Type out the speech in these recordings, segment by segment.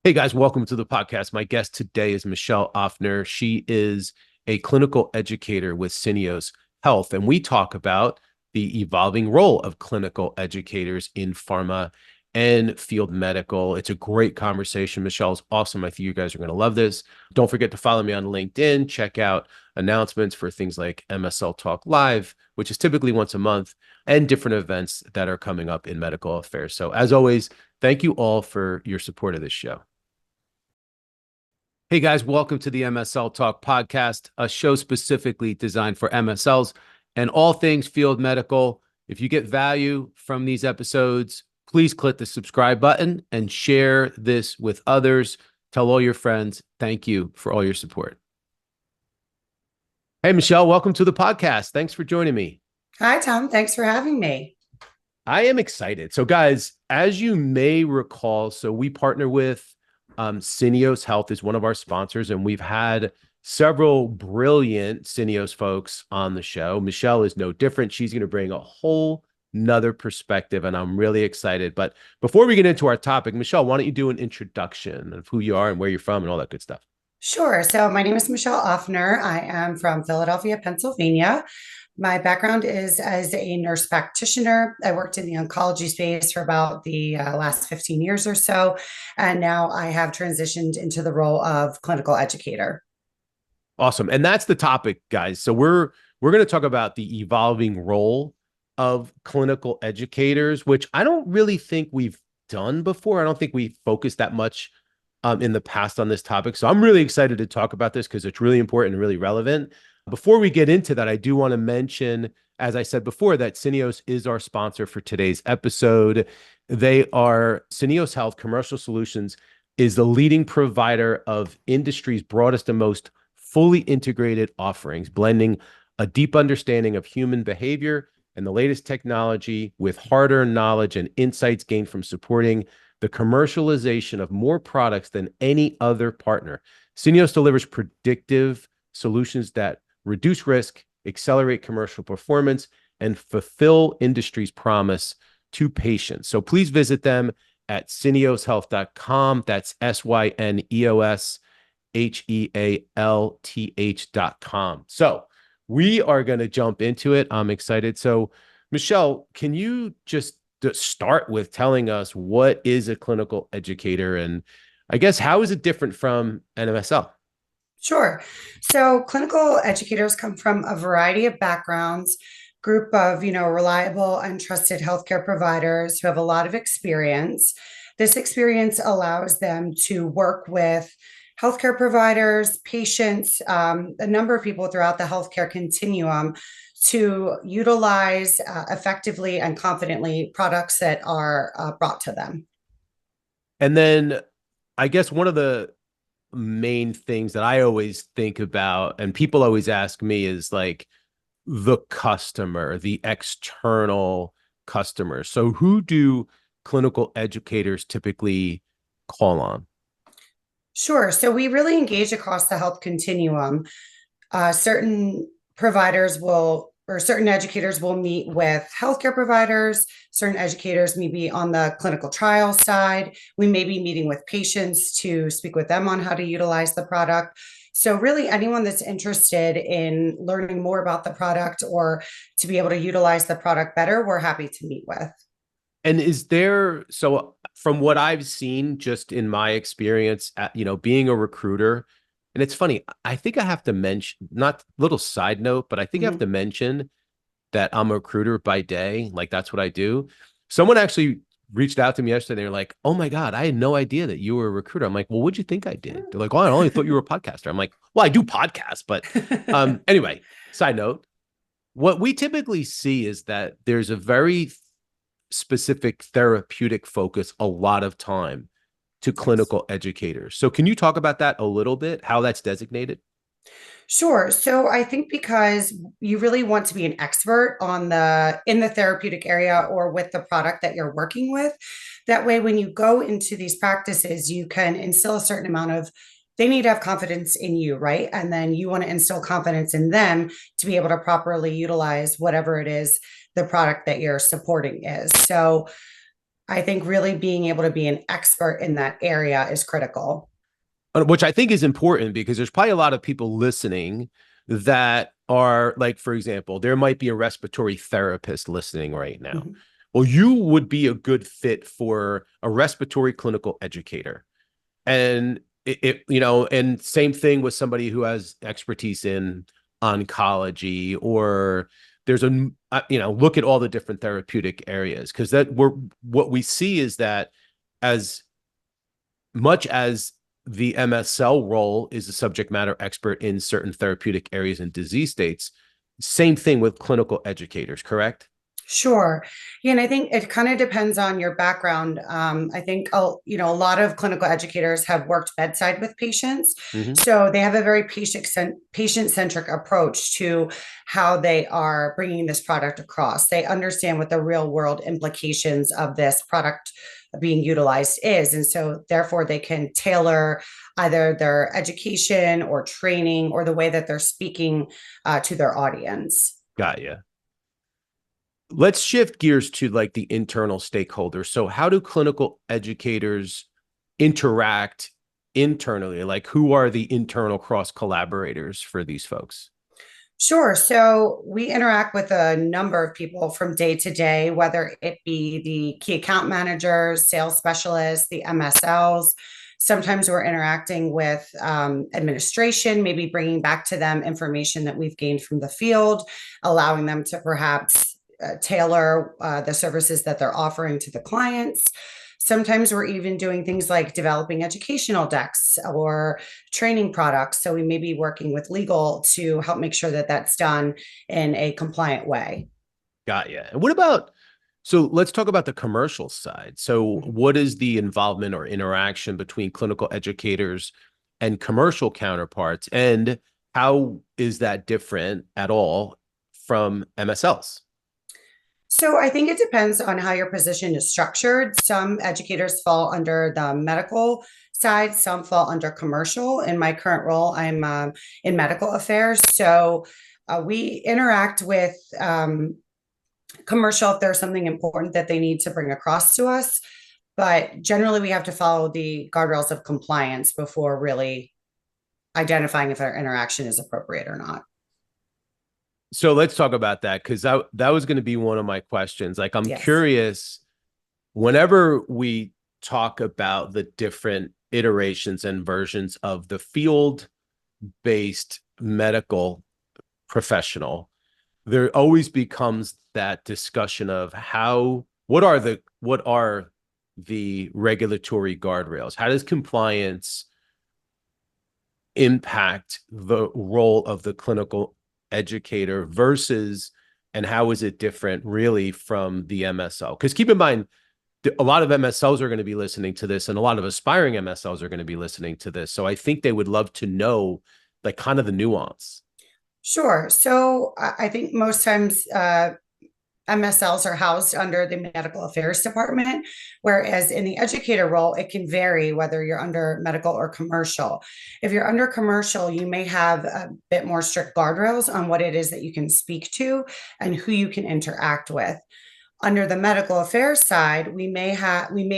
Hey guys, welcome to the podcast. My guest today is MSL Offner. She is a clinical educator with Syneos Health, and we talk about the evolving role of clinical educators in pharma and field medical. It's a great conversation. Michelle's awesome. I think you guys are going to love this. Don't forget to follow me on LinkedIn. Check out announcements for things like MSL Talk Live, which is typically once a month, and different events that are coming up in medical affairs. So as always, thank you all for your support of this show. Hey guys, welcome to the MSL Talk podcast, a show specifically designed for MSLs and all things field medical. If you get value from these episodes, please click the subscribe button and share this with others. Tell all your friends. Thank you for all your support. Hey, Michelle, welcome to the podcast. Thanks for joining me. Hi, Tom. Thanks for having me. I am excited. So guys, as you may recall, we partner with Syneos Health is one of our sponsors, and we've had several brilliant Syneos folks on the show. Michelle is no different. She's going to bring a whole nother perspective, and I'm really excited. But before we get into our topic, Michelle, why don't you do an introduction of who you are and where you're from and all that good stuff? Sure. So my name is MSL Offner. I am from Philadelphia, Pennsylvania. My background is as a nurse practitioner. I worked in the oncology space for about the last 15 years or so. And now I have transitioned into the role of clinical educator. Awesome. And that's the topic, guys. So we're going to talk about the evolving role of clinical educators, which I don't really think we've done before. I don't think we focused that much in the past on this topic. So I'm really excited to talk about this because it's really important and really relevant. Before we get into that, I do want to mention, as I said before, that Syneos is our sponsor for today's episode. They are Syneos Health Commercial Solutions is the leading provider of industry's broadest and most fully integrated offerings, blending a deep understanding of human behavior and the latest technology with hard-earned knowledge and insights gained from supporting the commercialization of more products than any other partner. Syneos delivers predictive solutions that reduce risk, accelerate commercial performance, and fulfill industry's promise to patients. So please visit them at syneoshealth.com. That's SYNEOSHEALTH.com. So we are going to jump into it. I'm excited. So Michelle, can you just start with telling us what is a clinical educator, and I guess how is it different from an MSL? Sure. So clinical educators come from a variety of backgrounds, group of, reliable and trusted healthcare providers who have a lot of experience. This experience allows them to work with healthcare providers, patients, a number of people throughout the healthcare continuum to utilize effectively and confidently products that are brought to them. And then I guess one of the main things that I always think about, and people always ask me, is like the customer, the external customer. So who do clinical educators typically call on? Sure. So we really engage across the health continuum. Certain providers will, or certain educators will meet with healthcare providers. Certain educators may be on the clinical trial side. We may be meeting with patients to speak with them on how to utilize the product. So really anyone that's interested in learning more about the product or to be able to utilize the product better, we're happy to meet with. And is there, so from what I've seen, just in my experience, being a recruiter, and it's funny, I think I have to mention, not little side note, but I think I have to mention that I'm a recruiter by day. Like that's what I do. Someone actually reached out to me yesterday. They're like, "Oh my God, I had no idea that you were a recruiter." I'm like, "Well, what'd you think I did?" They're like, "Oh, I only thought you were a podcaster." I'm like, "Well, I do podcasts, but anyway, side note, what we typically see is that there's a very specific therapeutic focus a lot of time to clinical educators. So can you talk about that a little bit, how that's designated? Sure. So I think because you really want to be an expert on in the therapeutic area or with the product that you're working with. That way, when you go into these practices, you can instill a certain amount of they need to have confidence in you, right? And then you want to instill confidence in them to be able to properly utilize whatever it is the product that you're supporting is. So I think really being able to be an expert in that area is critical. Which I think is important because there's probably a lot of people listening that are like, for example, there might be a respiratory therapist listening right now. Mhm. Well, you would be a good fit for a respiratory clinical educator. And and same thing with somebody who has expertise in oncology, or there's look at all the different therapeutic areas, because what we see is that as much as the MSL role is a subject matter expert in certain therapeutic areas and disease states, same thing with clinical educators, correct? Sure. Yeah, and I think it kind of depends on your background. I think a lot of clinical educators have worked bedside with patients, Mm-hmm. so they have a very patient-centric approach to how they are bringing this product across. They understand what the real-world implications of this product being utilized is, and so therefore they can tailor either their education or training or the way that they're speaking to their audience. Got you. Let's shift gears to like the internal stakeholders. So how do clinical educators interact internally? Like, who are the internal cross collaborators for these folks? Sure. So we interact with a number of people from day to day, whether it be the key account managers, sales specialists, the MSLs. Sometimes we're interacting with administration, maybe bringing back to them information that we've gained from the field, allowing them to perhaps tailor the services that they're offering to the clients. Sometimes we're even doing things like developing educational decks or training products. So we may be working with legal to help make sure that that's done in a compliant way. Got you. And what about, so let's talk about the commercial side. So Mhm. what is the involvement or interaction between clinical educators and commercial counterparts? And how is that different at all from MSLs? So I think it depends on how your position is structured. Some educators fall under the medical side, some fall under commercial. In my current role, I'm in medical affairs. So we interact with commercial if there's something important that they need to bring across to us. But generally, we have to follow the guardrails of compliance before really identifying if our interaction is appropriate or not. So let's talk about that, because that was going to be one of my questions. Like, I'm Yes. curious, whenever we talk about the different iterations and versions of the field-based medical professional, there always becomes that discussion of what are the regulatory guardrails? How does compliance impact the role of the clinical educator versus, and how is it different really from the MSL? Because keep in mind, a lot of MSLs are going to be listening to this, and a lot of aspiring MSLs are going to be listening to this. So I think they would love to know like kind of the nuance. Sure. So I think most times MSLs are housed under the medical affairs department, whereas in the educator role, it can vary whether you're under medical or commercial. If you're under commercial, you may have a bit more strict guardrails on what it is that you can speak to and who you can interact with. Under the medical affairs side, we may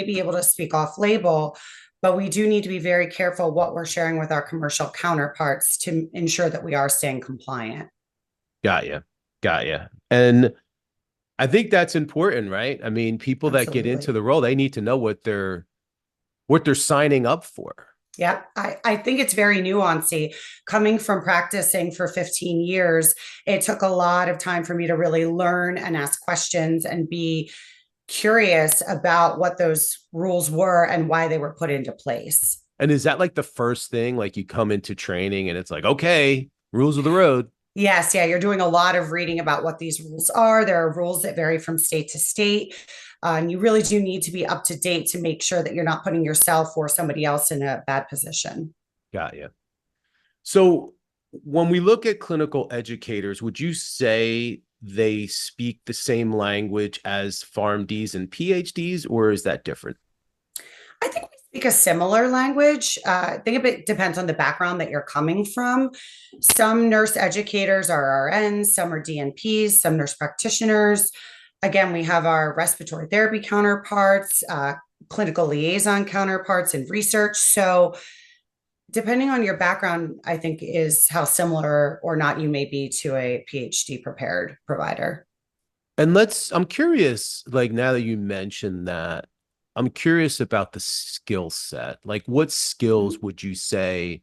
be able to speak off label, but we do need to be very careful what we're sharing with our commercial counterparts to ensure that we are staying compliant. Got you. Got you. And I think that's important, right? I mean, people that get into Absolutely. the role, they need to know what they're signing up for. Yeah, I think it's very nuancy. Coming from practicing for 15 years, it took a lot of time for me to really learn and ask questions and be curious about what those rules were and why they were put into place. And is that like the first thing? Like, you come into training and it's like, okay, rules of the road. Yes, yeah, you're doing a lot of reading about what these rules are. There are rules that vary from state to state. And you really do need to be up to date to make sure that you're not putting yourself or somebody else in a bad position. Got you. So when we look at clinical educators, would you say they speak the same language as PharmDs and PhDs, or is that different? I think we speak a similar language. I think it depends on the background that you're coming from. Some nurse educators are RNs, some are DNPs, some nurse practitioners. again, we have our respiratory therapy counterparts, clinical liaison counterparts in research. So depending on your background, I think is how similar or not you may be to a PhD prepared provider. And I'm curious, like now that you mentioned that, I'm curious about the skill set. Like, what skills Mhm. would you say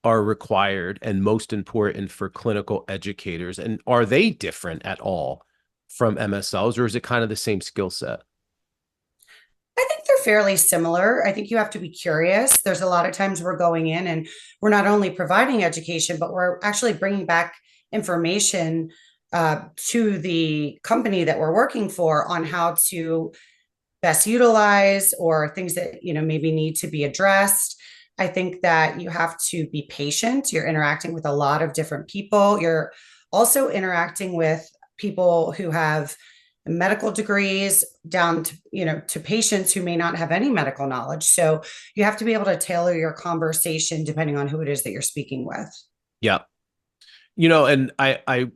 are required and most important for clinical educators? And are they different at all from MSLs, or is it kind of the same skill set? I think they're fairly similar. I think you have to be curious. There's a lot of times we're going in and we're not only providing education, but we're actually bringing back information to the company that we're working for on how to best utilize or things that maybe need to be addressed. I think that you have to be patient. You're interacting with a lot of different people. You're also interacting with people who have medical degrees down to to patients who may not have any medical knowledge. So you have to be able to tailor your conversation depending on who it is that you're speaking with. Yeah. And I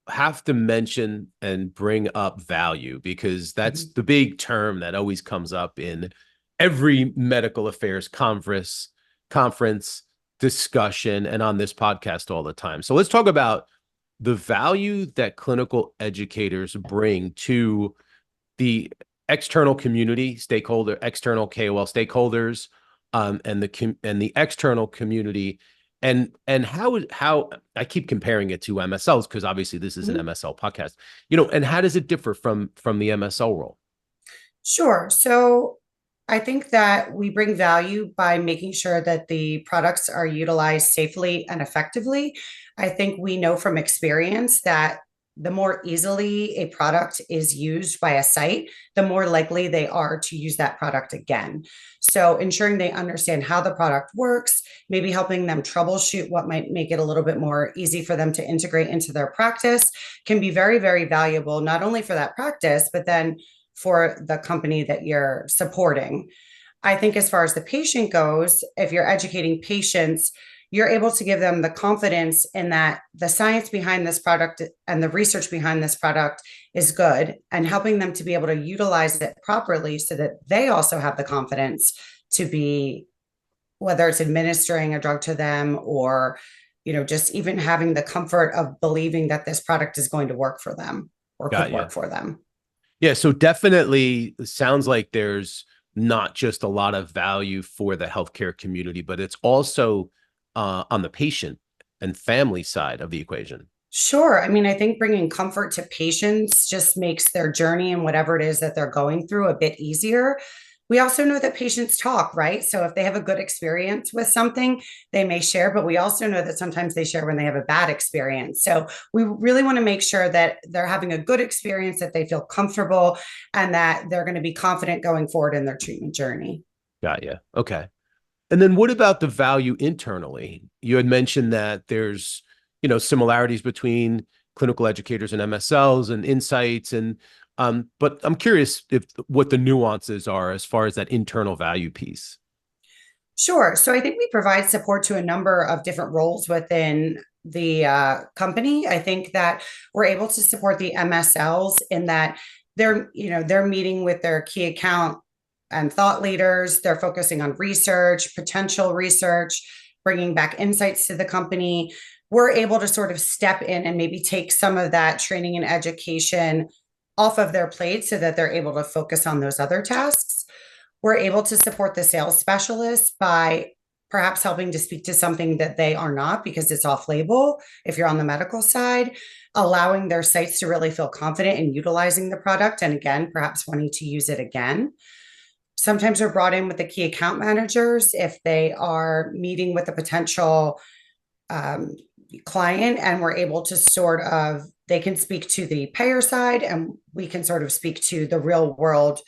have to mention and bring up value because that's Mhm. the big term that always comes up in every medical affairs conference discussion and on this podcast all the time. So let's talk about the value that clinical educators bring to the external community stakeholder, external KOL stakeholders, and the external community, and how I keep comparing it to MSLs because obviously this is an Mhm. MSL podcast, and how does it differ from the MSL role? Sure. So I think that we bring value by making sure that the products are utilized safely and effectively. I think we know from experience that the more easily a product is used by a site, the more likely they are to use that product again. So ensuring they understand how the product works, maybe helping them troubleshoot what might make it a little bit more easy for them to integrate into their practice can be very, very valuable, not only for that practice, but then for the company that you're supporting. I think as far as the patient goes, if you're educating patients, you're able to give them the confidence in that the science behind this product and the research behind this product is good and helping them to be able to utilize it properly so that they also have the confidence to be, whether it's administering a drug to them or just even having the comfort of believing that this product is going to work for them or could Got you. work for them. Yeah, so definitely it sounds like there's not just a lot of value for the healthcare community, but it's also on the patient and family side of the equation. Sure. I mean, I think bringing comfort to patients just makes their journey and whatever it is that they're going through a bit easier. We also know that patients talk, right? So if they have a good experience with something, they may share, but we also know that sometimes they share when they have a bad experience. So we really want to make sure that they're having a good experience, that they feel comfortable, and that they're going to be confident going forward in their treatment journey. Got you. Okay. And then what about the value internally? You had mentioned that there's, similarities between clinical educators and MSLs and insights but I'm curious if what the nuances are as far as that internal value piece. Sure. So I think we provide support to a number of different roles within the company. I think that we're able to support the MSLs in that they're meeting with their key account and thought leaders. They're focusing on research, potential research, bringing back insights to the company. We're able to sort of step in and maybe take some of that training and education off of their plate so that they're able to focus on those other tasks. We're able to support the sales specialists by perhaps helping to speak to something that they are not because it's off label if you're on the medical side, allowing their sites to really feel confident in utilizing the product and again, perhaps wanting to use it again. Sometimes we're brought in with the key account managers if they are meeting with a potential um, client and we're able to sort of, they can speak to the payer side and we can sort of speak to the real world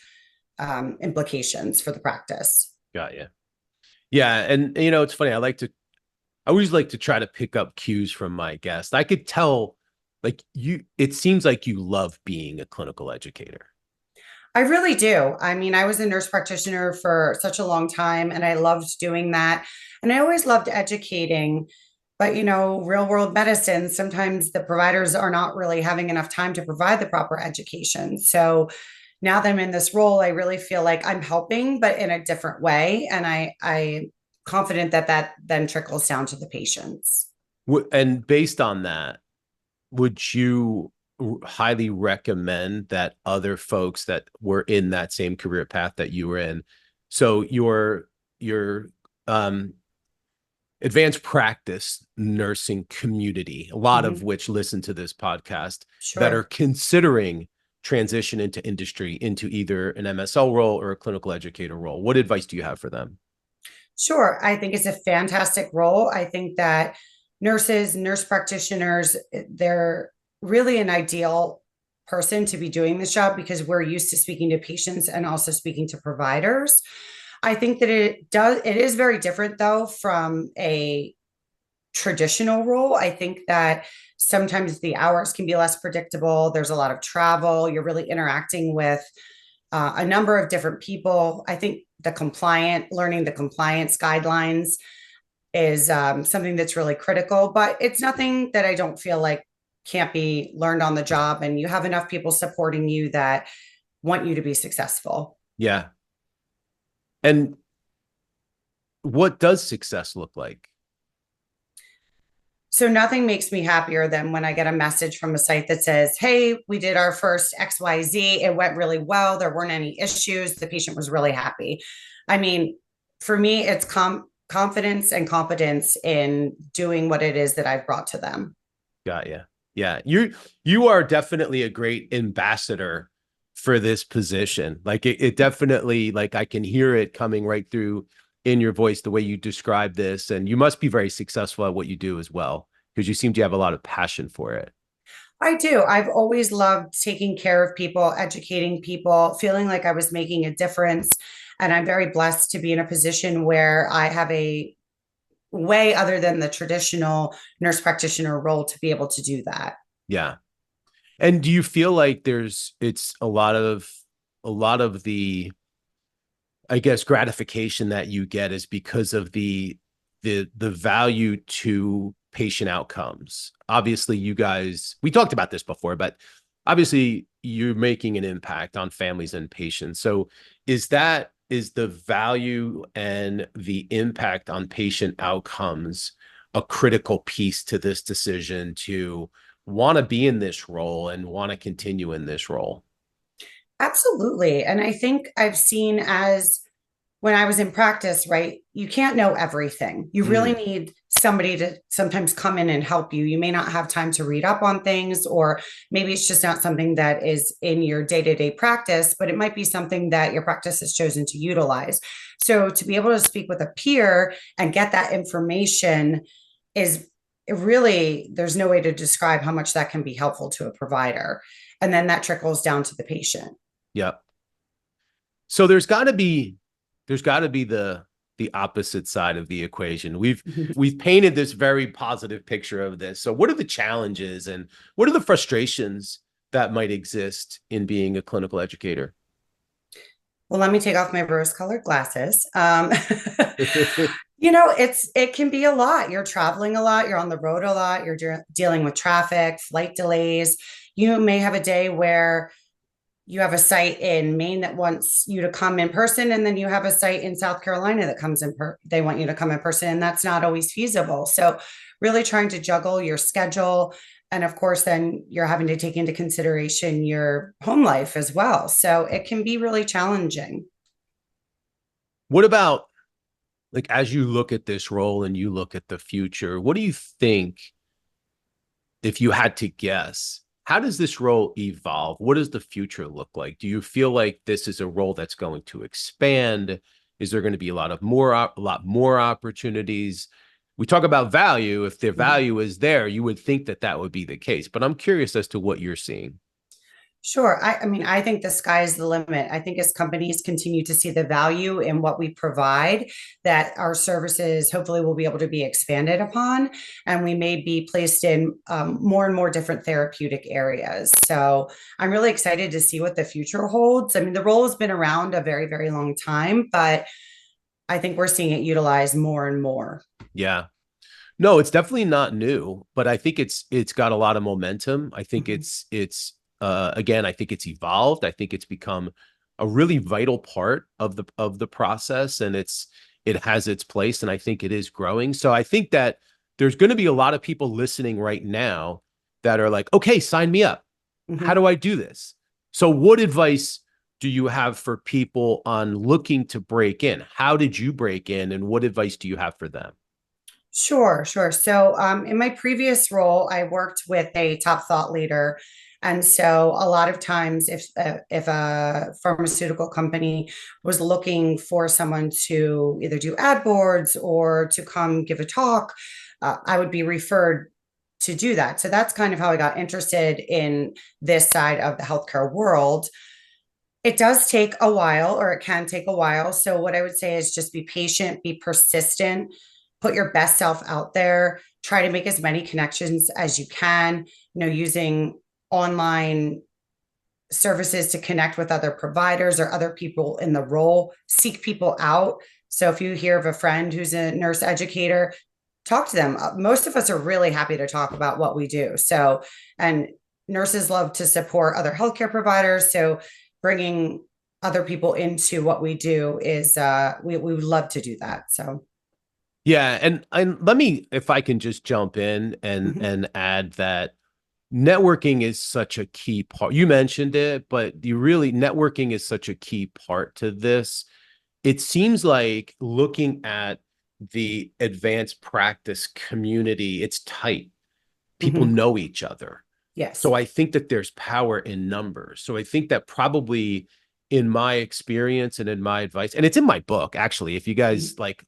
implications for the practice. Got you. Yeah. And, it's funny. I always like to try to pick up cues from my guests. I could tell, like, it seems like you love being a clinical educator. I really do. I mean, I was a nurse practitioner for such a long time and I loved doing that. And I always loved educating. But, real world medicine, sometimes the providers are not really having enough time to provide the proper education. So now that I'm in this role, I really feel like I'm helping, but in a different way. And I confident that that then trickles down to the patients. And based on that, would you highly recommend that other folks that were in that same career path that you were in, so your advanced practice nursing community, a lot of which listen to this podcast, that are Sure. considering transition into industry, into either an MSL role or a clinical educator role, what advice do you have for them? Sure. I think it's a fantastic role. I think that nurses, nurse practitioners, they're really an ideal person to be doing this job because we're used to speaking to patients and also speaking to providers. I think that it is very different though from a traditional role. I think that sometimes the hours can be less predictable. There's a lot of travel. You're really interacting with a number of different people. I think learning the compliance guidelines is something that's really critical, but it's nothing that I don't feel like can't be learned on the job. And you have enough people supporting you that want you to be successful. Yeah. And what does success look like? So nothing makes me happier than when I get a message from a site that says, hey, we did our first XYZ. It went really well. There weren't any issues. The patient was really happy. I mean, for me, it's confidence and competence in doing what it is that I've brought to them. Got you. Yeah. You are definitely a great ambassador for this position. Like it definitely, like I can hear it coming right through in your voice, the way you describe this. And you must be very successful at what you do as well, because you seem to have a lot of passion for it. I do. I've always loved taking care of people, educating people, feeling like I was making a difference. And I'm very blessed to be in a position where I have a way other than the traditional nurse practitioner role to be able to do that. Yeah. And do you feel like it's a lot of the, I guess, gratification that you get is because of the value to patient outcomes? Obviously, you guys, we talked about this before, but obviously you're making an impact on families and patients. So is the value and the impact on patient outcomes a critical piece to this decision to want to be in this role and want to continue in this role? Absolutely. And I think I've seen as when I was in practice, right? You can't know everything. You really Mm, need somebody to sometimes come in and help you. You may not have time to read up on things, or maybe it's just not something that is in your day to day practice, but it might be something that your practice has chosen to utilize. So to be able to speak with a peer and get that information is really, there's no way to describe how much that can be helpful to a provider. And then that trickles down to the patient. yeah. So there's got to be the opposite side of the equation. We've painted this very positive picture of this. So what are the challenges and what are the frustrations that might exist in being a clinical educator? Well, let me take off my rose-colored glasses. It can be a lot. You're traveling a lot. You're on the road a lot. You're dealing with traffic, flight delays. You may have a day where you have a site in Maine that wants you to come in person, and then you have a site in South Carolina that they want you to come in person, and that's not always feasible. So really trying to juggle your schedule. And of course, then you're having to take into consideration your home life as well. So it can be really challenging. What about, like, as you look at this role and you look at the future, what do you think, if you had to guess, how does this role evolve? What does the future look like? Do you feel like this is a role that's going to expand? Is there going to be a lot more opportunities? We talk about value. If the value is there, you would think that that would be the case. But I'm curious as to what you're seeing. Sure. I mean, I think the sky is the limit. I think as companies continue to see the value in what we provide, that our services hopefully will be able to be expanded upon, and we may be placed in more and more different therapeutic areas. So I'm really excited to see what the future holds. I mean, the role has been around a very, very long time, but I think we're seeing it utilized more and more. Yeah. No, it's definitely not new, but I think it's got a lot of momentum. I think Mhm. it's again, I think it's evolved. I think it's become a really vital part of the process, and it has its place, and I think it is growing. So I think that there's going to be a lot of people listening right now that are like, okay, sign me up. How Mhm. do I do this? So what advice do you have for people on looking to break in? How did you break in, and what advice do you have for them? Sure, sure. So, in my previous role, I worked with a top thought leader, and so a lot of times, if a pharmaceutical company was looking for someone to either do ad boards or to come give a talk, I would be referred to do that. So that's kind of how I got interested in this side of the healthcare world. It does take a while, or it can take a while. So, what I would say is just be patient, be persistent, put your best self out there, try to make as many connections as you can, using online services to connect with other providers or other people in the role, seek people out. So, if you hear of a friend who's a nurse educator, talk to them. Most of us are really happy to talk about what we do. So, and nurses love to support other healthcare providers. So, bringing other people into what we do is, we would love to do that. So, Yeah, and let me, if I can just jump in mhm, and add that networking is such a key part. You mentioned it, but you really networking is such a key part to this. It seems like looking at the advanced practice community, it's tight. People mhm, know each other. yes. So I think that there's power in numbers. So I think that probably in my experience and in my advice, and it's in my book, actually, if you Mhm. guys like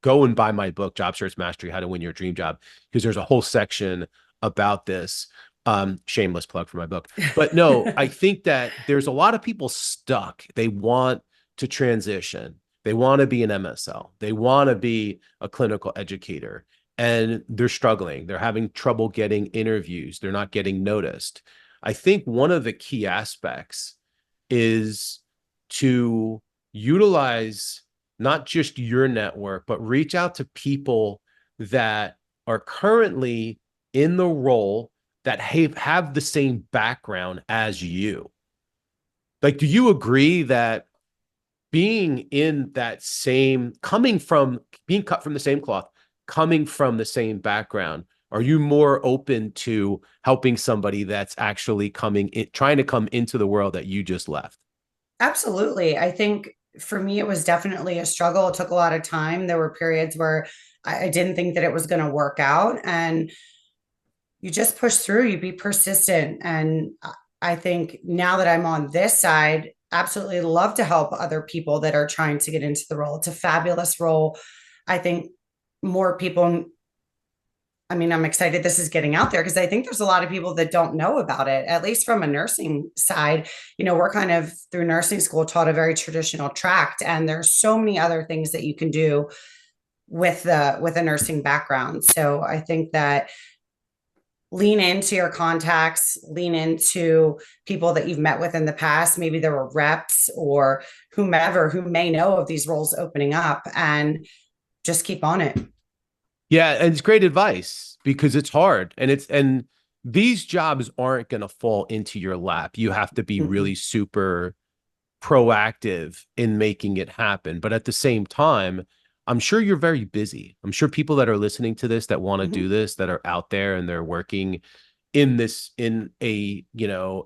go and buy my book, Job Search Mastery, How to Win Your Dream Job, because there's a whole section about this. Shameless plug for my book. But no, I think that there's a lot of people stuck. They want to transition. They want to be an MSL. They want to be a clinical educator, and they're struggling. They're having trouble getting interviews. They're not getting noticed. I think one of the key aspects is to utilize not just your network, but reach out to people that are currently in the role that have the same background as you. Like, do you agree that being in that same, coming from being cut from the same cloth, coming from the same background, are you more open to helping somebody that's actually coming in, trying to come into the world that you just left? Absolutely. I think for me, it was definitely a struggle. It took a lot of time. There were periods where I didn't think that it was going to work out. And you just push through, you be persistent. And I think now that I'm on this side, absolutely love to help other people that are trying to get into the role. It's a fabulous role. I think more people, I mean, I'm excited this is getting out there because I think there's a lot of people that don't know about it, at least from a nursing side. We're kind of through nursing school taught a very traditional tract, and there's so many other things that you can do with a nursing background. So I think that lean into your contacts, lean into people that you've met with in the past. Maybe there were reps or whomever who may know of these roles opening up, and just keep on it. Yeah, and it's great advice because it's hard, and these jobs aren't going to fall into your lap. You have to be really Mm-mm. super proactive in making it happen. But at the same time, I'm sure you're very busy. I'm sure people that are listening to this that want to do Mm-hmm. this, that are out there and they're working in this, in a,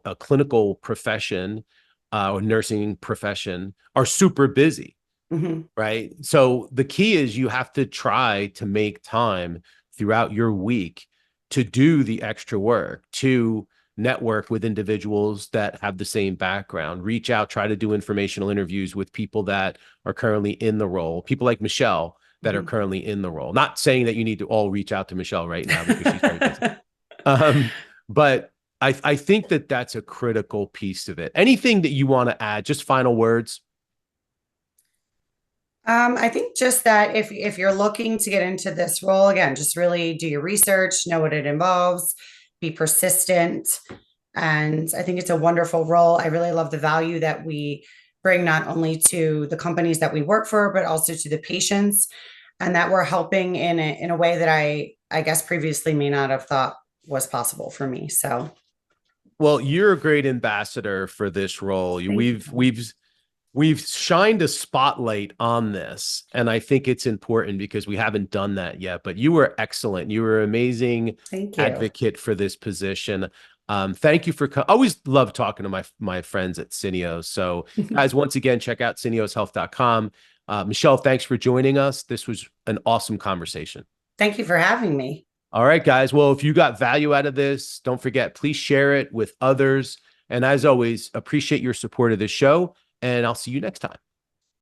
a clinical profession, or nursing profession, are super busy, Mm-hmm. right? So the key is you have to try to make time throughout your week to do the extra work, to network with individuals that have the same background, reach out, try to do informational interviews with people that are currently in the role, people like Michelle that are currently in the role. Not saying that you need to all reach out to Michelle right now because she's very busy. Mm-hmm. But I think that that's a critical piece of it. Anything that you want to add, just final words? I think just that if you're looking to get into this role, again, just really do your research, know what it involves, be persistent. And I think it's a wonderful role. I really love the value that we bring not only to the companies that we work for, but also to the patients, and that we're helping in a way that I guess previously may not have thought was possible for me. So Well, you're a great ambassador for this role. thank you. We've shined a spotlight on this, and I think it's important because we haven't done that yet. But you were excellent. You were an amazing Thank you. advocate for this position. Thank you for. I always love talking to my friends at Syneos. So, guys, once again, check out syneoshealth.com. Michelle, thanks for joining us. This was an awesome conversation. Thank you for having me. All right, guys. Well, if you got value out of this, don't forget, please share it with others. And as always, appreciate your support of this show. And I'll see you next time.